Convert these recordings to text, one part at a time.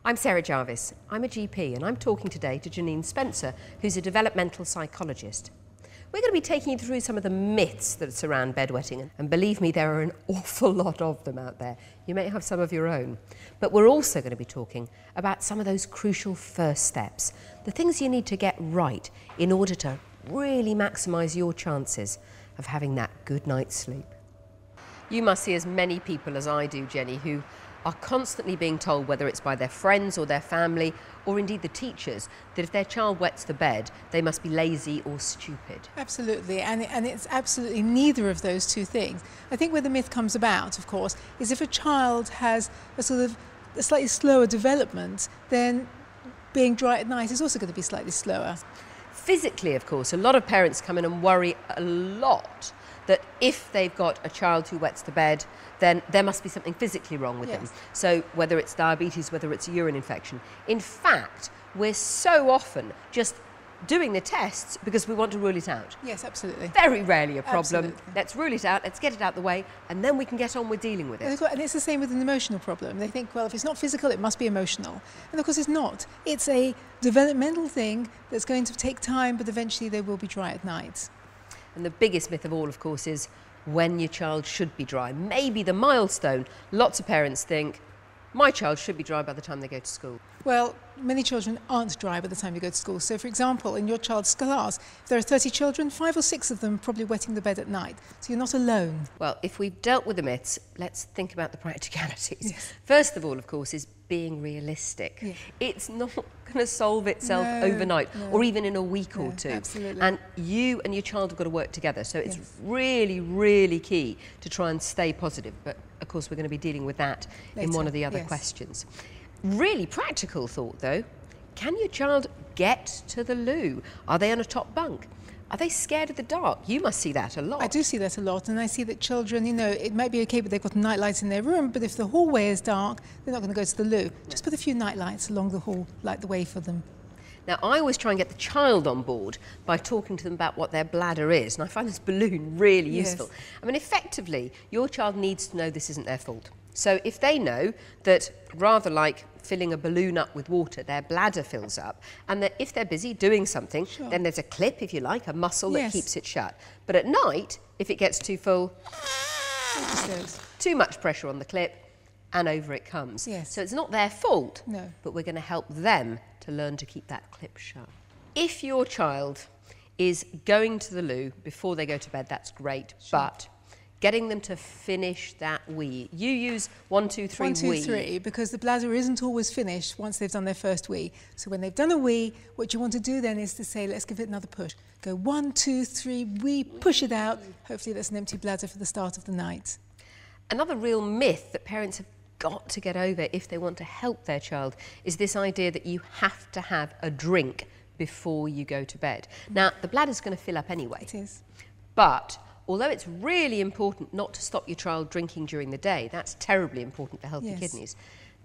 I'm Sarah Jarvis. I'm a GP and I'm talking today to Janine Spencer, who's a developmental psychologist. We're going to be taking you through some of the myths that surround bedwetting, and believe me, there are an awful lot of them out there. You may have some of your own. But we're also going to be talking about some of those crucial first steps, the things you need to get right in order to really maximise your chances of having that good night's sleep. You must see as many people as I do, Jenny, who are constantly being told, whether it's by their friends or their family, or indeed the teachers, that if their child wets the bed, they must be lazy or stupid. Absolutely, and it's absolutely neither of those two things. I think where the myth comes about, of course, is if a child has a sort of a slightly slower development, then being dry at night is also going to be slightly slower. Physically, of course, a lot of parents come in and worry a lot that if they've got a child who wets the bed, then there must be something physically wrong with them. So whether it's diabetes, whether it's a urine infection. In fact, we're so often just doing the tests because we want to rule it out. Yes, absolutely. Very rarely a problem. Absolutely. Let's rule it out, let's get it out the way, and then we can get on with dealing with it. And it's the same with an emotional problem. They think, well, if it's not physical, it must be emotional. And of course it's not. It's a developmental thing that's going to take time, but eventually they will be dry at night. And the biggest myth of all, of course, is when your child should be dry. Maybe the milestone. Lots of parents think, my child should be dry by the time they go to school. Well, many children aren't dry by the time you go to school. So, for example, in your child's class, if there are 30 children, 5 or 6 of them are probably wetting the bed at night. So you're not alone. Well, if we've dealt with the myths, let's think about the practicalities. Yes. First of all, of course, is being realistic. Yeah. It's not going to solve itself overnight or even in a week or two. Absolutely. And you and your child have got to work together. So it's really, really key to try and stay positive. But of course, we're going to be dealing with that in one of the other questions. Really practical thought, though. Can your child get to the loo? Are they on a top bunk? Are they scared of the dark? You must see that a lot. I do see that a lot, and I see that children, you know, it might be okay, but they've got night lights in their room, but if the hallway is dark, they're not going to go to the loo. Just put a few night lights along the hall, light the way for them. Now, I always try and get the child on board by talking to them about what their bladder is, and I find this balloon really useful. I mean, effectively, your child needs to know this isn't their fault. So if they know that, rather like filling a balloon up with water, their bladder fills up, and that if they're busy doing something, then there's a clip, if you like, a muscle that keeps it shut. But at night, if it gets too full, too much pressure on the clip, and over it comes. So it's not their fault, but we're going to help them to learn to keep that clip shut. If your child is going to the loo before they go to bed, that's great, but getting them to finish that wee. You use 1, 2, 3 1, 2, wee. 3, because the bladder isn't always finished once they've done their first wee. So when they've done a wee, what you want to do then is to say, let's give it another push. Go 1, 2, 3, wee, push it out. Hopefully that's an empty bladder for the start of the night. Another real myth that parents have got to get over if they want to help their child is this idea that you have to have a drink before you go to bed. Now, the bladder's going to fill up anyway. It is. But although it's really important not to stop your child drinking during the day, that's terribly important for healthy kidneys,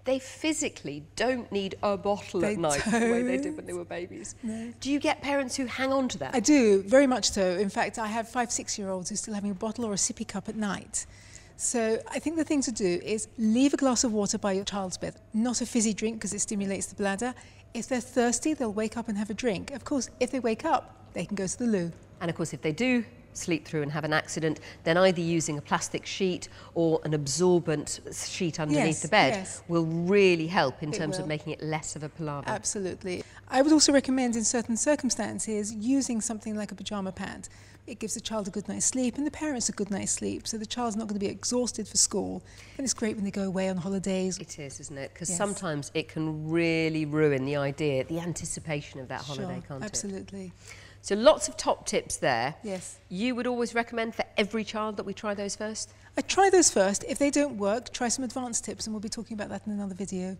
they physically don't need a bottle at night the way they did when they were babies. Do you get parents who hang on to that? I do, very much so. In fact, I have 5, 6-year-olds who are still having a bottle or a sippy cup at night. So I think the thing to do is leave a glass of water by your child's bed, not a fizzy drink because it stimulates the bladder. If they're thirsty, they'll wake up and have a drink. Of course, if they wake up, they can go to the loo. And of course, if they do sleep through and have an accident, then either using a plastic sheet or an absorbent sheet underneath the bed will really help in terms of making it less of a palaver. Absolutely. I would also recommend in certain circumstances using something like a pyjama pad. It gives the child a good night's sleep and the parents a good night's sleep, so the child's not going to be exhausted for school. And it's great when they go away on holidays. It is, isn't it? Because sometimes it can really ruin the idea, the anticipation of that holiday, can't it? Absolutely. So lots of top tips there. Yes. You would always recommend for every child that we try those first? I try those first. If they don't work, try some advanced tips, and we'll be talking about that in another video.